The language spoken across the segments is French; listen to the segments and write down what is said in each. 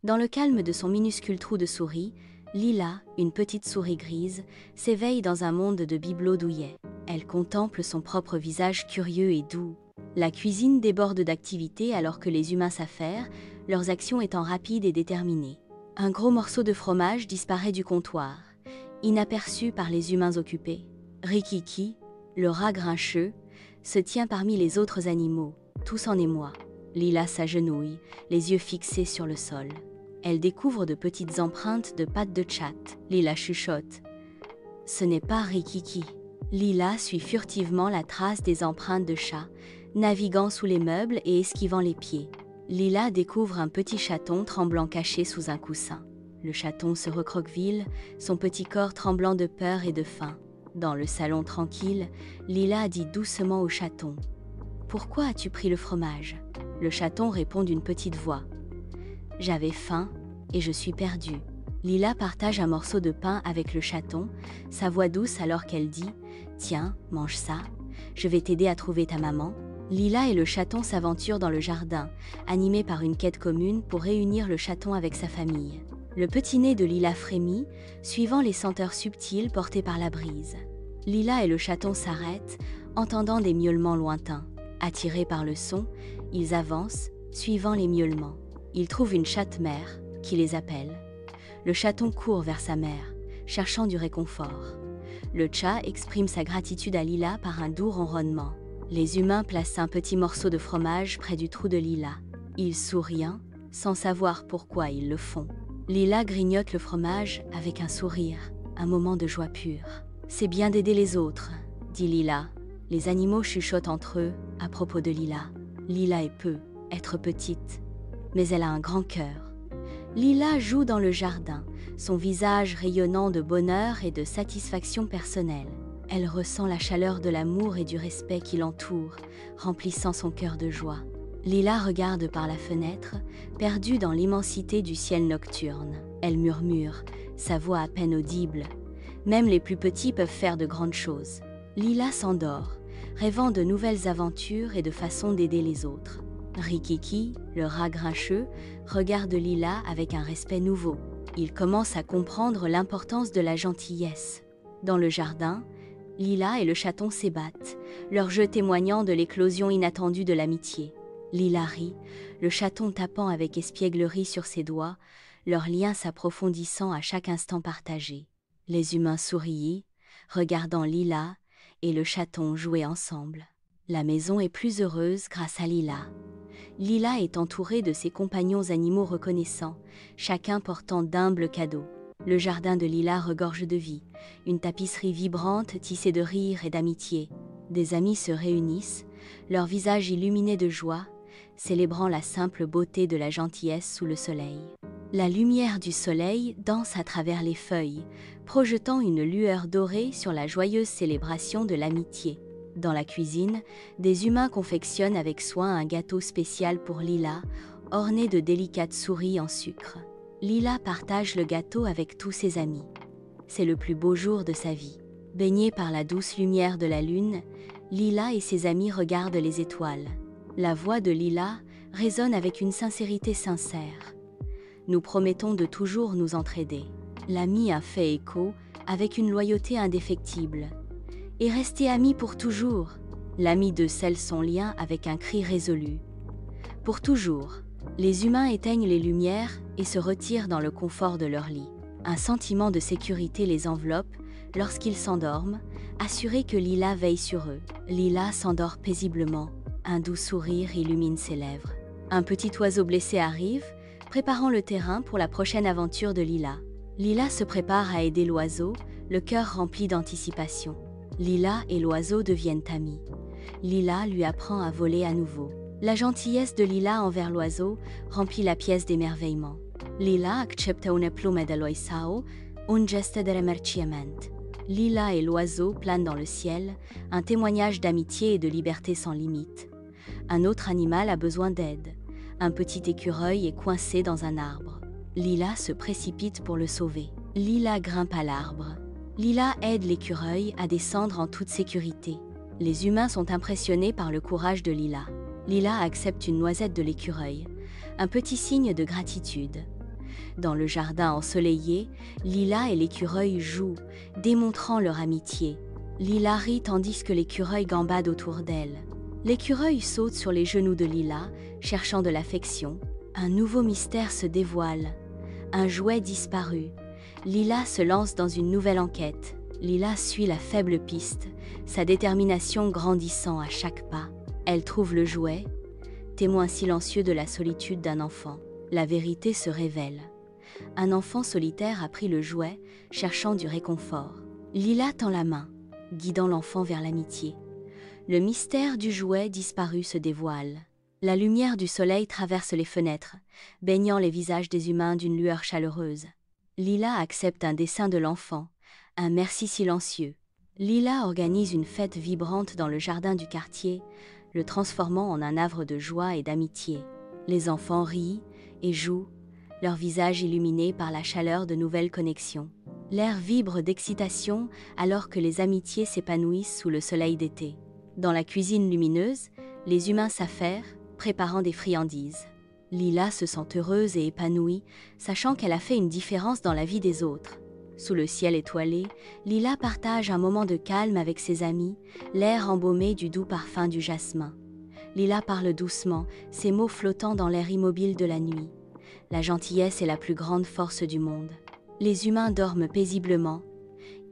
Dans le calme de son minuscule trou de souris, Lila, une petite souris grise, s'éveille dans un monde de bibelots douillets. Elle contemple son propre visage curieux et doux. La cuisine déborde d'activité alors que les humains s'affairent, leurs actions étant rapides et déterminées. Un gros morceau de fromage disparaît du comptoir, inaperçu par les humains occupés. Rikiki, le rat grincheux, se tient parmi les autres animaux, tous en émoi. Lila s'agenouille, les yeux fixés sur le sol. Elle découvre de petites empreintes de pattes de chat. Lila chuchote. Ce n'est pas Rikiki. Lila suit furtivement la trace des empreintes de chat, naviguant sous les meubles et esquivant les pieds. Lila découvre un petit chaton tremblant caché sous un coussin. Le chaton se recroqueville, son petit corps tremblant de peur et de faim. Dans le salon tranquille, Lila dit doucement au chaton. « Pourquoi as-tu pris le fromage ?» Le chaton répond d'une petite voix. « J'avais faim et je suis perdue. » Lila partage un morceau de pain avec le chaton, sa voix douce alors qu'elle dit « Tiens, mange ça, je vais t'aider à trouver ta maman. » Lila et le chaton s'aventurent dans le jardin, animés par une quête commune pour réunir le chaton avec sa famille. Le petit nez de Lila frémit, suivant les senteurs subtiles portées par la brise. Lila et le chaton s'arrêtent, entendant des miaulements lointains. Attirés par le son, ils avancent, suivant les miaulements. Ils trouvent une chatte mère qui les appelle. Le chaton court vers sa mère, cherchant du réconfort. Le chat exprime sa gratitude à Lila par un doux ronronnement. Les humains placent un petit morceau de fromage près du trou de Lila. Ils sourient, sans savoir pourquoi ils le font. Lila grignote le fromage avec un sourire, un moment de joie pure. « C'est bien d'aider les autres, » dit Lila. Les animaux chuchotent entre eux à propos de Lila. Lila est peu, être petite, mais elle a un grand cœur. Lila joue dans le jardin, son visage rayonnant de bonheur et de satisfaction personnelle. Elle ressent la chaleur de l'amour et du respect qui l'entoure, remplissant son cœur de joie. Lila regarde par la fenêtre, perdue dans l'immensité du ciel nocturne. Elle murmure, sa voix à peine audible. Même les plus petits peuvent faire de grandes choses. Lila s'endort, rêvant de nouvelles aventures et de façons d'aider les autres. Rikiki, le rat grincheux, regarde Lila avec un respect nouveau. Il commence à comprendre l'importance de la gentillesse. Dans le jardin, Lila et le chaton s'ébattent, leur jeu témoignant de l'éclosion inattendue de l'amitié. Lila rit, le chaton tapant avec espièglerie sur ses doigts, leur lien s'approfondissant à chaque instant partagé. Les humains sourient, regardant Lila et le chaton jouer ensemble. La maison est plus heureuse grâce à Lila. Lila est entourée de ses compagnons animaux reconnaissants, chacun portant d'humbles cadeaux. Le jardin de Lila regorge de vie, une tapisserie vibrante tissée de rire et d'amitié. Des amis se réunissent, leurs visages illuminés de joie, célébrant la simple beauté de la gentillesse sous le soleil. La lumière du soleil danse à travers les feuilles, projetant une lueur dorée sur la joyeuse célébration de l'amitié. Dans la cuisine, des humains confectionnent avec soin un gâteau spécial pour Lila, orné de délicates souris en sucre. Lila partage le gâteau avec tous ses amis. C'est le plus beau jour de sa vie. Baignée par la douce lumière de la lune, Lila et ses amis regardent les étoiles. La voix de Lila résonne avec une sincérité sincère. Nous promettons de toujours nous entraider. L'ami a fait écho avec une loyauté indéfectible. Et rester amis pour toujours. L'ami 2 scelle son lien avec un cri résolu. Pour toujours. Les humains éteignent les lumières et se retirent dans le confort de leur lit. Un sentiment de sécurité les enveloppe lorsqu'ils s'endorment, assurés que Lila veille sur eux. Lila s'endort paisiblement. Un doux sourire illumine ses lèvres. Un petit oiseau blessé arrive, préparant le terrain pour la prochaine aventure de Lila. Lila se prépare à aider l'oiseau, le cœur rempli d'anticipation. Lila et l'oiseau deviennent amis. Lila lui apprend à voler à nouveau. La gentillesse de Lila envers l'oiseau remplit la pièce d'émerveillement. Lila accepta una pluma dell'oiseau, un geste de remerciament. Lila et l'oiseau planent dans le ciel, un témoignage d'amitié et de liberté sans limite. Un autre animal a besoin d'aide. Un petit écureuil est coincé dans un arbre. Lila se précipite pour le sauver. Lila grimpe à l'arbre. Lila aide l'écureuil à descendre en toute sécurité. Les humains sont impressionnés par le courage de Lila. Lila accepte une noisette de l'écureuil, un petit signe de gratitude. Dans le jardin ensoleillé, Lila et l'écureuil jouent, démontrant leur amitié. Lila rit tandis que l'écureuil gambade autour d'elle. L'écureuil saute sur les genoux de Lila, cherchant de l'affection. Un nouveau mystère se dévoile. Un jouet disparu. Lila se lance dans une nouvelle enquête. Lila suit la faible piste, sa détermination grandissant à chaque pas. Elle trouve le jouet, témoin silencieux de la solitude d'un enfant. La vérité se révèle. Un enfant solitaire a pris le jouet, cherchant du réconfort. Lila tend la main, guidant l'enfant vers l'amitié. Le mystère du jouet disparu se dévoile. La lumière du soleil traverse les fenêtres, baignant les visages des humains d'une lueur chaleureuse. Lila accepte un dessin de l'enfant, un merci silencieux. Lila organise une fête vibrante dans le jardin du quartier, le transformant en un havre de joie et d'amitié. Les enfants rient et jouent, leurs visages illuminés par la chaleur de nouvelles connexions. L'air vibre d'excitation alors que les amitiés s'épanouissent sous le soleil d'été. Dans la cuisine lumineuse, les humains s'affairent, préparant des friandises. Lila se sent heureuse et épanouie, sachant qu'elle a fait une différence dans la vie des autres. Sous le ciel étoilé, Lila partage un moment de calme avec ses amis, l'air embaumé du doux parfum du jasmin. Lila parle doucement, ses mots flottant dans l'air immobile de la nuit. La gentillesse est la plus grande force du monde. Les humains dorment paisiblement,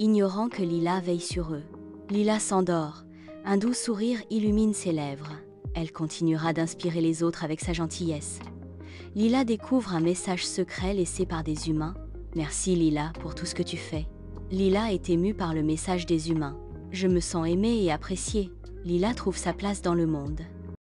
ignorant que Lila veille sur eux. Lila s'endort, un doux sourire illumine ses lèvres. Elle continuera d'inspirer les autres avec sa gentillesse. Lila découvre un message secret laissé par des humains. « Merci Lila pour tout ce que tu fais. » Lila est émue par le message des humains. « Je me sens aimée et appréciée. » Lila trouve sa place dans le monde.